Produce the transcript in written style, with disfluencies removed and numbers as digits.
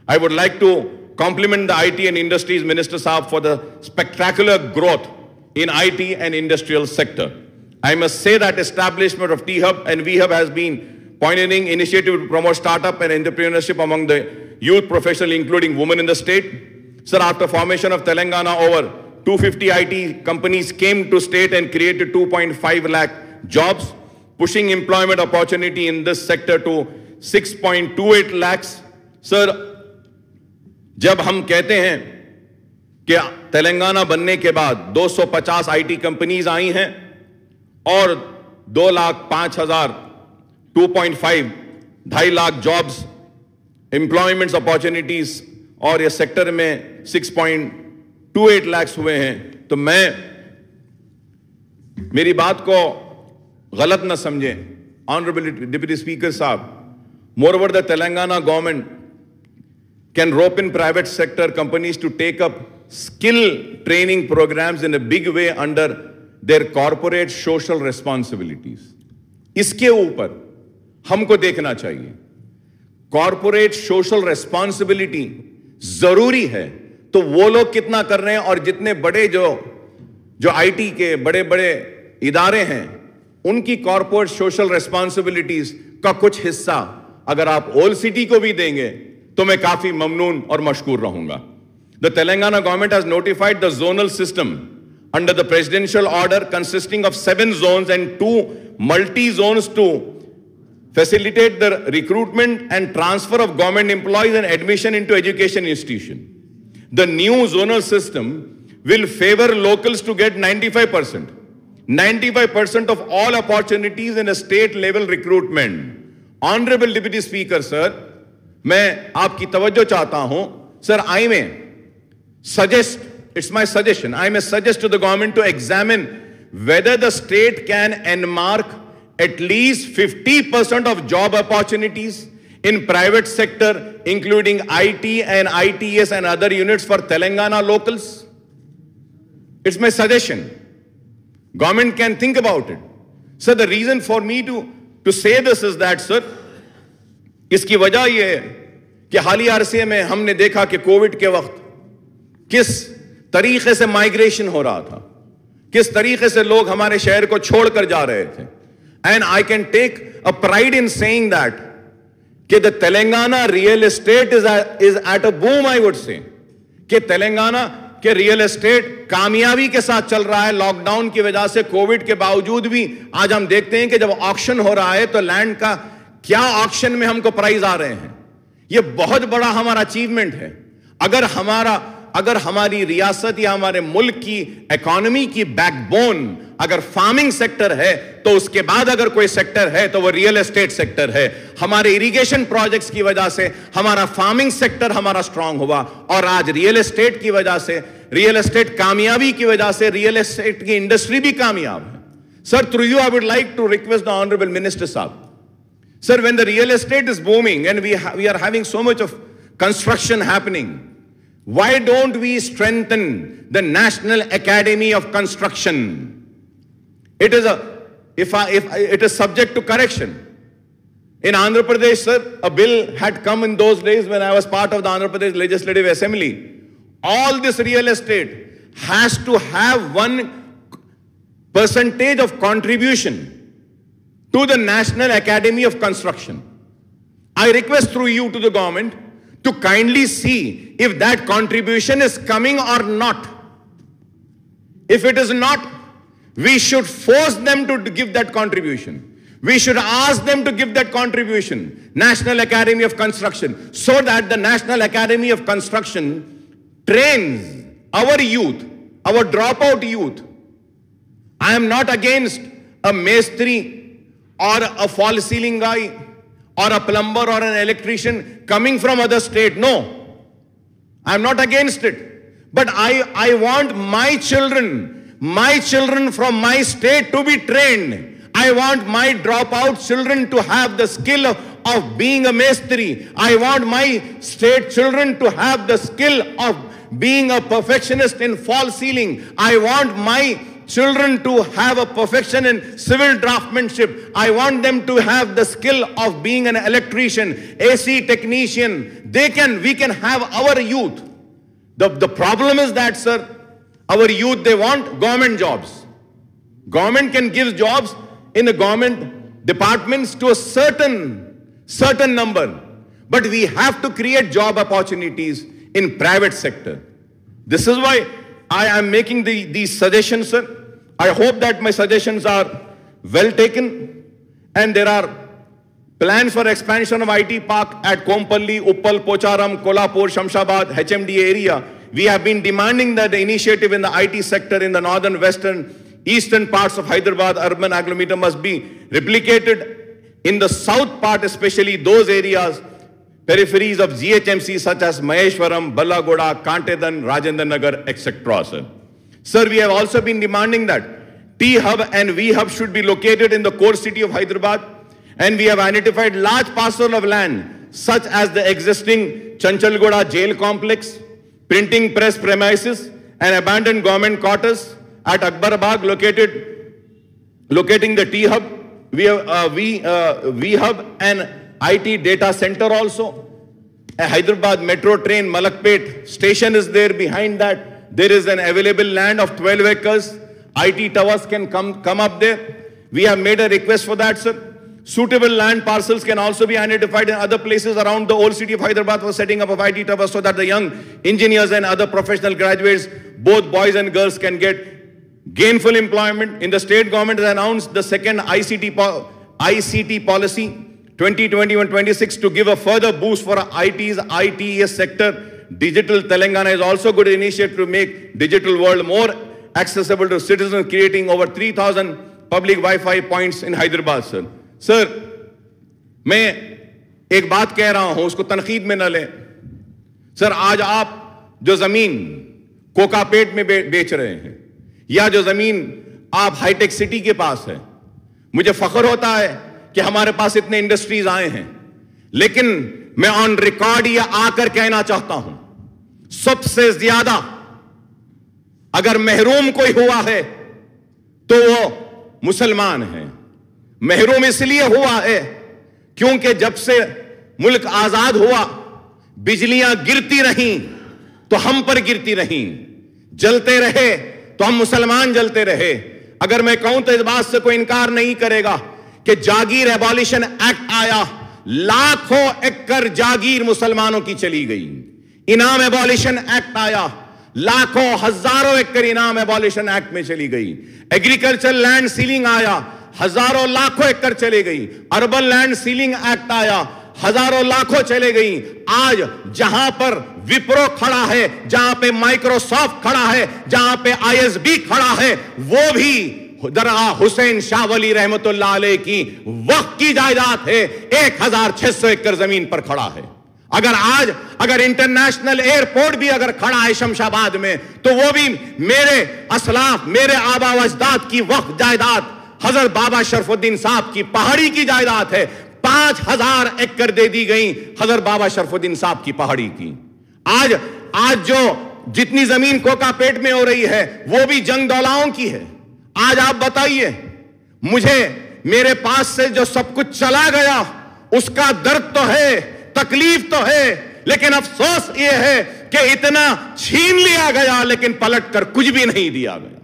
I would like to compliment the IT and Industries Minister Saab for the spectacular growth in IT and industrial sector. I must say that establishment of T-Hub and V-Hub has been pioneering initiative to promote startup and entrepreneurship among the youth professionals, including women in the state. Sir, after formation of Telangana, over 250 IT companies came to state and created 2.5 lakh jobs, pushing employment opportunity in this sector to 6.28 lakhs. Sir, जब हम कहते हैं कि तेलंगाना बनने के बाद 250 IT companies आई हैं और 2,05,000 2.5 2.5 लाख जॉब्स एम्प्लॉयमेंट्स अपॉर्चुनिटीज और ये सेक्टर में 6.28 लाख हुए हैं, तो मैं मेरी बात को गलत न समझें. ऑनरेबल डिप्टी स्पीकर साहब, moreover the Telangana government can rope in private sector companies to take up skill training programs in a big way under their corporate social responsibilities. इसके ऊपर हमको देखना चाहिए. कॉर्पोरेट सोशल रेस्पॉन्सिबिलिटी जरूरी है, तो वो लोग कितना कर रहे हैं, और जितने बड़े जो आईटी के बड़े बड़े इदारे हैं उनकी कॉर्पोरेट सोशल रेस्पॉन्सिबिलिटीज का कुछ हिस्सा अगर आप ओल्ड सिटी को भी देंगे तो मैं काफी ममनून और मशकूर रहूंगा. The Telangana government has notified the zonal system under the presidential order consisting of 7 zones and 2 multi-zones to facilitate the recruitment and transfer of government employees and admission into education institution. The new zonal system will favor locals to get 95%. 95% of all opportunities in a state level recruitment. Honorable Deputy Speaker, sir, मैं आपकी तवज्जो चाहता हूं. Sir, I may suggest, it's my suggestion, I may suggest to the government to examine whether the state can enmark at least 50% of job opportunities in private sector, including IT and ITS and other units for Telangana locals. It's my suggestion. Government can think about it. Sir, the reason for me to say this is that, sir, इसकी वजह यह है कि हालिया अरसे में हमने देखा कि कोविड के वक्त किस तरीके से माइग्रेशन हो रहा था, किस तरीके से लोग हमारे शहर को छोड़कर जा रहे थे. And I can take a pride in saying that कि the Telangana real estate is at a boom. I would say कि तेलंगाना के रियल एस्टेट कामयाबी के साथ चल रहा है. लॉकडाउन की वजह से, कोविड के बावजूद भी आज हम देखते हैं कि जब ऑक्शन हो रहा है तो लैंड का क्या ऑक्शन में हमको प्राइस आ रहे हैं. यह बहुत बड़ा हमारा अचीवमेंट है. अगर हमारी रियासत या हमारे मुल्क की इकोनॉमी की बैकबोन अगर फार्मिंग सेक्टर है, तो उसके बाद अगर कोई सेक्टर है तो वो रियल एस्टेट सेक्टर है. हमारे इरिगेशन प्रोजेक्ट्स की वजह से हमारा फार्मिंग सेक्टर हमारा स्ट्रांग हुआ, और आज रियल एस्टेट की वजह से, रियल एस्टेट कामयाबी की वजह से रियल एस्टेट की इंडस्ट्री भी कामयाब है. Sir, through you I would like to request the honourable minister साहब, sir, when the real estate is booming and we are having so much of construction happening, why don't we strengthen the National Academy of Construction? It is it is subject to correction. In Andhra Pradesh, sir, a bill had come in those days when I was part of the Andhra Pradesh Legislative Assembly. All this real estate has to have 1% of contribution to the National Academy of Construction. I request through you to the government to kindly see if that contribution is coming or not. If it is not, we should force them to give that contribution. We should ask them to give that contribution, National Academy of Construction, so that the National Academy of Construction trains our youth, our dropout youth. I am not against a mestri or a fall ceiling guy or a plumber or an electrician coming from other state. No, I'm not against it. But I want my children from my state to be trained. I want my dropout children to have the skill of being a mestri. I want my state children to have the skill of being a perfectionist in fall ceiling. I want my children to have a perfection in civil draftsmanship. I want them to have the skill of being an electrician, AC technician. We can have our youth. The problem is that, sir, our youth, they want government jobs. Government can give jobs in the government departments to a certain number. But we have to create job opportunities in private sector. This is why I am making these suggestions, sir. I hope that my suggestions are well taken, and there are plans for expansion of IT park at Kompalli, Uppal, Pocharam, Kolhapur, Shamshabad, HMDA area. We have been demanding that the initiative in the IT sector in the northern, western, eastern parts of Hyderabad urban agglomeration must be replicated in the south part, especially those areas, peripheries of GHMC such as Maheshwaram, Ballagoda, Kantedan, Rajendra Nagar, etc. Sir, we have also been demanding that T-Hub and V-Hub should be located in the core city of Hyderabad, and we have identified large parcels of land such as the existing Chanchalgoda jail complex, printing press premises, and abandoned government quarters at Akbarabad locating the T-Hub, V-Hub and IT data center also. A Hyderabad metro train Malakpet station is there. Behind that, there is an available land of 12 acres. IT towers can come up there. We have made a request for that, sir. Suitable land parcels can also be identified in other places around the old city of Hyderabad for setting up of IT towers, so that the young engineers and other professional graduates, both boys and girls, can get gainful employment. In the state government has announced the second ICT policy 2021-26 to give a further boost for ITES sector. Digital Telangana is also a good initiative to make digital world more accessible to citizens, creating over 3,000 public Wi-Fi points in Hyderabad, sir. Sir, मैं एक बात कह रहा हूं, उसको तनकीद में न लें। सर, आज आप जो जमीन कोकापेट में बेच रहे हैं, या जो जमीन आप हाईटेक सिटी के पास है, मुझे फख्र होता है कि हमारे पास इतने इंडस्ट्रीज आए हैं, लेकिन मैं ऑन रिकॉर्ड ये आकर कहना चाहता हूं, सबसे ज्यादा अगर महरूम कोई हुआ है तो वो मुसलमान है। महरूम इसलिए हुआ है क्योंकि जब से मुल्क आजाद हुआ, बिजलियां गिरती रहीं तो हम पर गिरती रहीं, जलते रहे तो हम मुसलमान जलते रहे। अगर मैं कहूं तो इस बात से कोई इनकार नहीं करेगा कि जागीर एबॉलिशन एक्ट आया, लाखों एकड़ जागीर मुसलमानों की चली गई। इनाम एबॉलिशन एक्ट आया, लाखों हजारों एकड़ इनाम एबॉलिशन एक्ट में चली गई। एग्रीकल्चर लैंड सीलिंग आया, हजारों लाखों एकड़ चले गई। अर्बन लैंड सीलिंग एक्ट आया, हजारों लाखों चले गई। आज जहां पर विप्रो खड़ा है, जहां पे माइक्रोसॉफ्ट खड़ा है, जहां पे आईएसबी खड़ा है, वो भी दरगाह हुसैन शाह वली रहमतुल्लाह अलैह की वक्फ की जायदाद है, 1600 एकड़ जमीन पर खड़ा है। अगर इंटरनेशनल एयरपोर्ट भी अगर खड़ा है शमशाबाद में, तो वो भी मेरे असलाफ, मेरे आबा व अजदाद की वक्फ जायदाद हजरत बाबा शरफुद्दीन साहब की पहाड़ी की जायदाद है। 5000 एकड़ दे दी गई हजरत बाबा शरफुद्दीन साहब की पहाड़ी की। आज जो जितनी जमीन कोकापेट में हो रही है, वो भी जंग दौलाओं की है। आज आप बताइए मुझे, मेरे पास से जो सब कुछ चला गया उसका दर्द तो है, तकलीफ तो है, लेकिन अफसोस ये है कि इतना छीन लिया गया लेकिन पलट कर कुछ भी नहीं दिया गया।